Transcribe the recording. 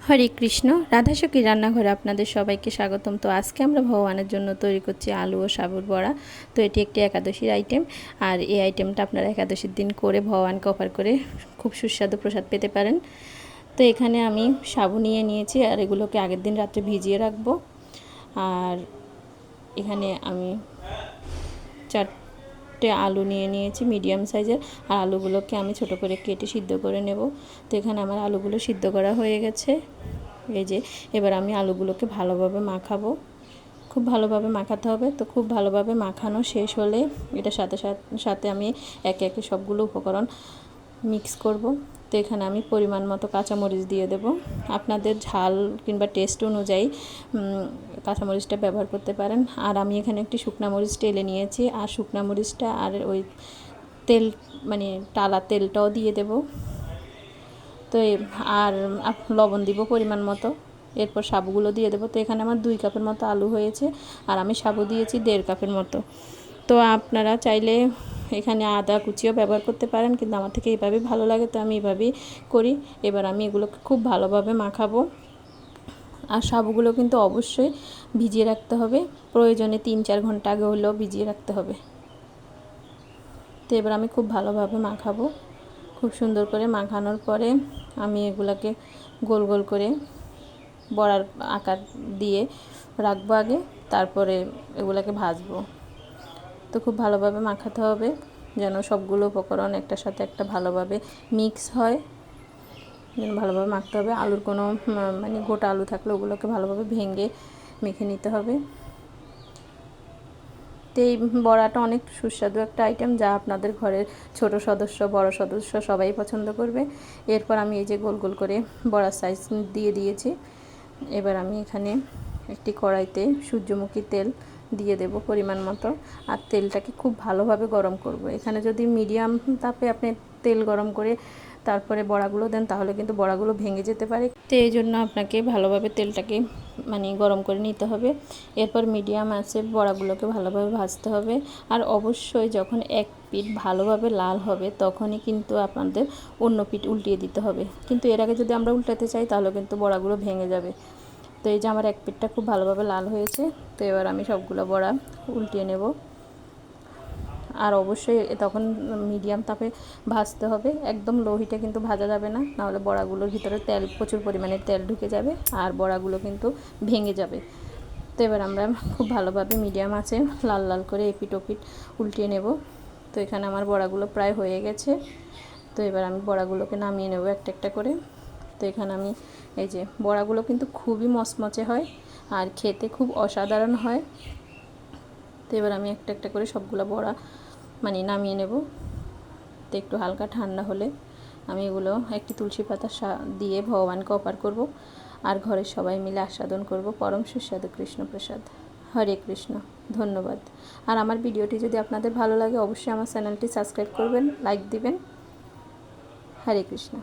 হরে কৃষ্ণ। রাধাসখী রান্নাঘরে আপনাদের সবাইকে স্বাগতম। তো আজকে আমরা ভগবানের জন্য তৈরি করছি আলু ও সাবুর বড়া। তো এটি একটি একাদশীর আইটেম, আর এই আইটেমটা আপনারা একাদশীর দিন করে ভগবানকে অফার করে খুব সুস্বাদু প্রসাদ পেতে পারেন। তো এখানে আমি সাবু নিয়ে নিয়েছি, আর এগুলোকে আগের দিন রাত্রে ভিজিয়ে রাখবো। আর এখানে আমি চারটে আলু নিয়ে নিয়েছি মিডিয়াম সাইজের, আর আলুগুলোকে আমি ছোট করে কেটে সিদ্ধ করে নেব। তো এখানে আমার আলুগুলো সিদ্ধ করা হয়ে গেছে। এই যে এবার আমি আলুগুলোকে ভালোভাবে মাখাবো, খুব ভালোভাবে মাখাতে হবে। তো খুব ভালোভাবে মাখানো শেষ হলে এটার সাথে সাথে আমি একে একে সবগুলো উপকরণ মিক্স করব। তো এখানে আমি পরিমাণ মতো কাঁচামরিচ দিয়ে দেব। আপনাদের ঝাল কিংবা টেস্ট অনুযায়ী কাঁচামরিচটা ব্যবহার করতে পারেন। আর আমি এখানে একটি শুকনো মরিচ টেলে নিয়েছি, আর শুকনো মরিচটা আর ওই তেল মানে টালা তেলটাও দিয়ে দেব। তো আর লবণ দিব পরিমাণ মতো। এরপর সাবুগুলো দিয়ে দেবো। তো এখানে আমার 2 কাপের মতো আলু হয়েছে, আর আমি সাবু দিয়েছি 1.5 কাপের মতো। তো আপনারা চাইলে এখানে আদা কুচিও ব্যবহার করতে পারেন, কিন্তু আমার থেকে এইভাবেই ভালো লাগে, তো আমি এভাবেই করি। এবার আমি এগুলোকে খুব ভালোভাবে মাখাবো। আর সাবুগুলো কিন্তু অবশ্যই ভিজিয়ে রাখতে হবে, প্রয়োজনে 3-4 ঘন্টা আগে হলেও ভিজিয়ে রাখতে হবে। তো এবার আমি খুব ভালোভাবে মাখাবো। খুব সুন্দর করে মাখানোর পরে আমি এগুলাকে গোল গোল করে বড়ার আকার দিয়ে রাখবো আগে, তারপরে এগুলাকে ভাজবো। তো খুব ভালোভাবে মাখাতে হবে যেন সবগুলো উপকরণ একটার সাথে একটা ভালোভাবে মিক্স হয়, যেন ভালোভাবে মাখতে হবে। আলুর কোনো মানে গোটা আলু থাকলে ওগুলোকে ভালোভাবে ভেঙে মেখে নিতে হবে। তো এই বড়াটা অনেক সুস্বাদু একটা আইটেম, যা আপনাদের ঘরের ছোট সদস্য বড় সদস্য সবাই পছন্দ করবে। এরপর আমি এই যে গোল গোল করে বড়ার সাইজ দিয়ে দিয়েছি। এবার আমি এখানে একটি কড়াইতে সূর্যমুখী তেল দিয়ে দেব পরিমাণ মতো, আর তেলটাকে খুব ভালোভাবে গরম করব। এখানে যদি মিডিয়াম তাপে আপনি তেল গরম করে তারপরে বড়াগুলো দেন, তাহলে কিন্তু বড়াগুলো ভেঙে যেতে পারে। তো এই জন্য আপনাকে ভালোভাবে তেলটাকে গরম করে নিতে হবে। এরপর মিডিয়াম আঁচে বড়াগুলোকে ভালোভাবে ভাজতে হবে। আর অবশ্যই যখন এক পিঠ ভালোভাবে লাল হবে, তখনই কিন্তু আপনাদের অন্য পিঠ উল্টিয়ে দিতে হবে। কিন্তু এর আগে যদি আমরা উল্টাতে চাই, তাহলে কিন্তু বড়াগুলো ভেঙে যাবে। তো এই যে আমার এক পিঠটা খুব ভালোভাবে লাল হয়েছে। তো এবার আমি সবগুলো বড়া উল্টিয়ে নেব। আর অবশ্যই তখন মিডিয়াম তাপে ভাজতে হবে, একদম লো হিটে কিন্তু ভাজা যাবে না, নাহলে বড়াগুলোর ভিতরে তেল প্রচুর পরিমাণে তেল ঢুকে যাবে, আর বড়াগুলো কিন্তু ভেঙে যাবে। তো এবার আমরা খুব ভালোভাবে মিডিয়াম আছে লাল লাল করে এপিট ওপিট উল্টিয়ে নেব। তো এখানে আমার বড়াগুলো প্রায় হয়ে গেছে। তো এবার আমি বড়াগুলোকে নামিয়ে নেব একটা একটা করে। তো এখানে আমি এই যে বড়াগুলো কিন্তু খুবই মচমচে হয়, আর খেতে খুব অসাধারণ হয়। তো এবার আমি একটা একটা করে সবগুলো বড়া নামিয়ে নেব। তো একটু হালকা ঠান্ডা হলে আমি এগুলো একটি তুলসী পাতা দিয়ে ভগবানকে অর্পণ করব, আর ঘরের সবাই মিলে আস্বাদন করব পরম সুস্বাদু কৃষ্ণপ্রসাদ। হরে কৃষ্ণ। ধন্যবাদ। আর আমার ভিডিওটি যদি আপনাদের ভালো লাগে, অবশ্যই আমার চ্যানেলটি সাবস্ক্রাইব করবেন, লাইক দিবেন। হরে কৃষ্ণ।